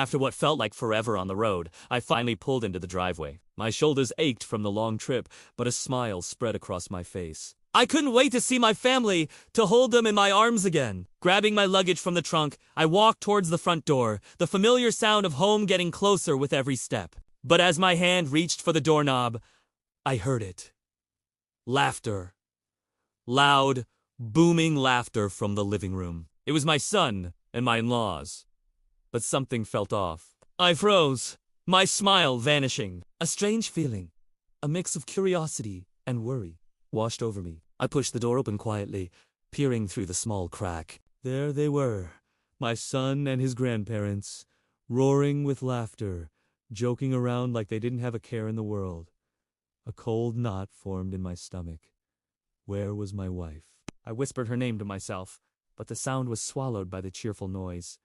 After what felt like forever on the road, I finally pulled into the driveway. My shoulders ached from the long trip, but a smile spread across my face. I couldn't wait to see my family, to hold them in my arms again. Grabbing my luggage from the trunk, I walked towards the front door, the familiar sound of home getting closer with every step. But as my hand reached for the doorknob, I heard it. Laughter. Loud, booming laughter from the living room. It was my son and my in-laws. But something felt off. I froze, my smile vanishing. A strange feeling, a mix of curiosity and worry, washed over me. I pushed the door open quietly, peering through the small crack. There they were, my son and his grandparents, roaring with laughter, joking around like they didn't have a care in the world. A cold knot formed in my stomach. Where was my wife? I whispered her name to myself, but the sound was swallowed by the cheerful noise.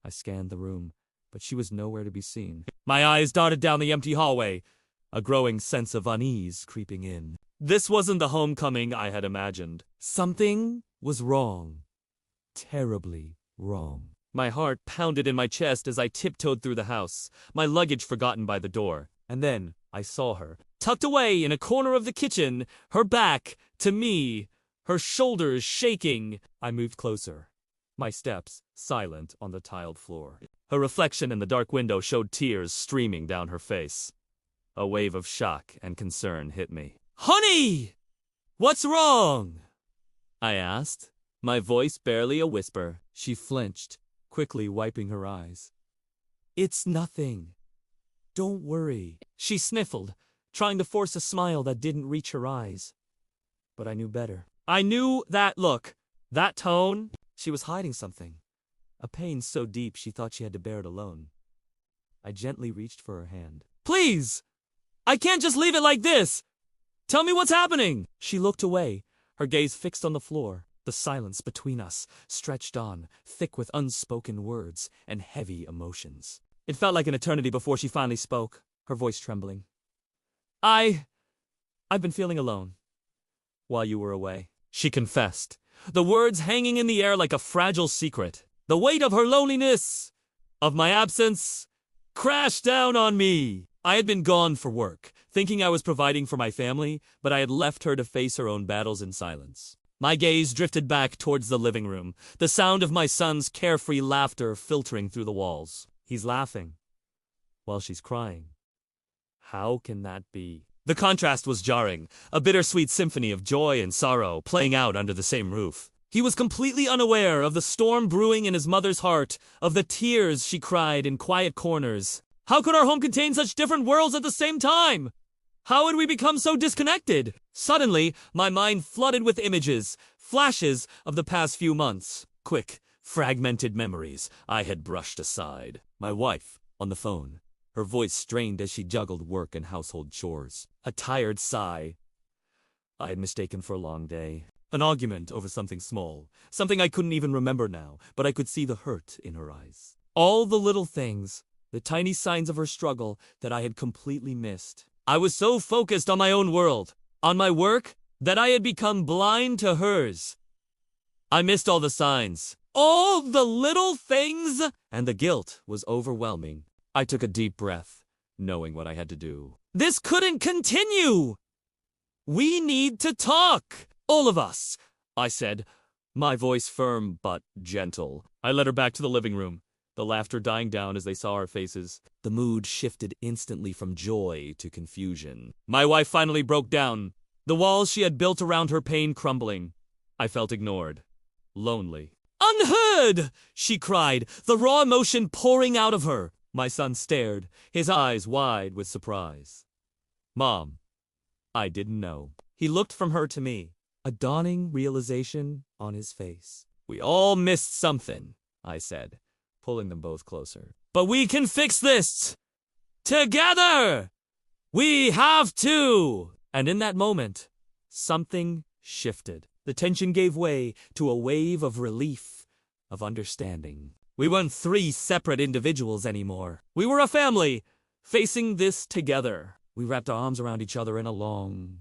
I scanned the room, but she was nowhere to be seen. My eyes darted down the empty hallway, a growing sense of unease creeping in. This wasn't the homecoming I had imagined. Something was wrong. Terribly wrong. My heart pounded in my chest as I tiptoed through the house, my luggage forgotten by the door. And then I saw her, tucked away in a corner of the kitchen, her back to me, her shoulders shaking. I moved closer, my steps silent on the tiled floor. Her reflection in the dark window showed tears streaming down her face. A wave of shock and concern hit me. "Honey! What's wrong?" I asked, my voice barely a whisper. She flinched, quickly wiping her eyes. "It's nothing. Don't worry." She sniffled, trying to force a smile that didn't reach her eyes. But I knew better. I knew that look, that tone. She was hiding something, a pain so deep she thought she had to bear it alone. I gently reached for her hand. "Please! I can't just leave it like this! Tell me what's happening!" She looked away, her gaze fixed on the floor. The silence between us stretched on, thick with unspoken words and heavy emotions. It felt like an eternity before she finally spoke, her voice trembling. I've been feeling alone while you were away," she confessed, the words hanging in the air like a fragile secret. The weight of her loneliness, of my absence, crashed down on me. I had been gone for work, thinking I was providing for my family, but I had left her to face her own battles in silence. My gaze drifted back towards the living room, the sound of my son's carefree laughter filtering through the walls. He's laughing while she's crying. How can that be? The contrast was jarring, a bittersweet symphony of joy and sorrow playing out under the same roof. He was completely unaware of the storm brewing in his mother's heart, of the tears she cried in quiet corners. How could our home contain such different worlds at the same time? How had we become so disconnected? Suddenly, my mind flooded with images, flashes of the past few months. Quick, fragmented memories I had brushed aside. My wife, on the phone, her voice strained as she juggled work and household chores. A tired sigh I had mistaken for a long day. An argument over something small, something I couldn't even remember now, but I could see the hurt in her eyes. All the little things, the tiny signs of her struggle that I had completely missed. I was so focused on my own world, on my work, that I had become blind to hers. I missed all the signs, all the little things, and the guilt was overwhelming. I took a deep breath, knowing what I had to do. This couldn't continue! We need to talk! All of us, I said, my voice firm but gentle. I led her back to the living room, the laughter dying down as they saw our faces. The mood shifted instantly from joy to confusion. My wife finally broke down, the walls she had built around her pain crumbling. I felt ignored, lonely. "Unheard!" she cried, the raw emotion pouring out of her. My son stared, his eyes wide with surprise. "Mom, I didn't know." He looked from her to me, a dawning realization on his face. "We all missed something," I said, pulling them both closer. "But we can fix this! Together! We have to!" And in that moment, something shifted. The tension gave way to a wave of relief, of understanding. We weren't three separate individuals anymore. We were a family, facing this together. We wrapped our arms around each other in a long,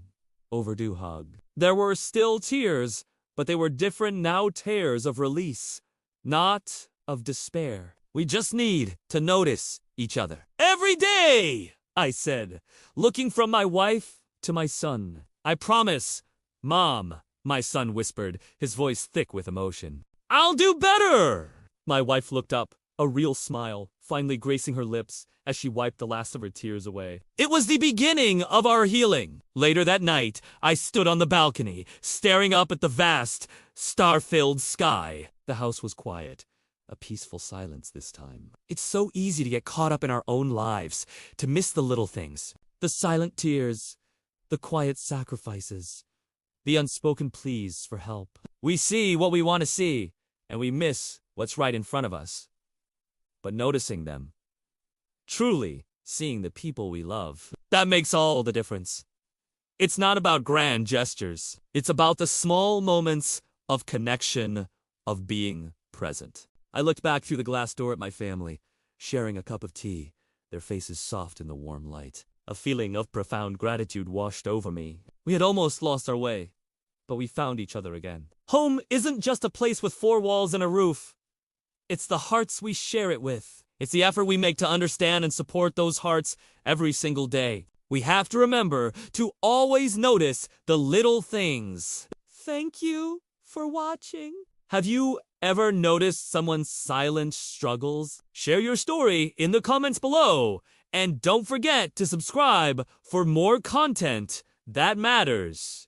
overdue hug. There were still tears, but they were different now tears of release, not of despair. We just need to notice each other. Every day, I said, looking from my wife to my son. I promise, Mom, my son whispered, his voice thick with emotion. I'll do better! My wife looked up, a real smile finally gracing her lips as she wiped the last of her tears away. It was the beginning of our healing. Later that night, I stood on the balcony, staring up at the vast, star-filled sky. The house was quiet. A peaceful silence this time. It's so easy to get caught up in our own lives, to miss the little things. The silent tears, the quiet sacrifices, the unspoken pleas for help. We see what we want to see, and we miss what's right in front of us. But noticing them, truly seeing the people we love, that makes all the difference. It's not about grand gestures. It's about the small moments of connection, of being present. I looked back through the glass door at my family, sharing a cup of tea, their faces soft in the warm light. A feeling of profound gratitude washed over me. We had almost lost our way, but we found each other again. Home isn't just a place with four walls and a roof. It's the hearts we share it with. It's the effort we make to understand and support those hearts every single day. We have to remember to always notice the little things. Thank you for watching. Have you ever noticed someone's silent struggles? Share your story in the comments below. And don't forget to subscribe for more content that matters.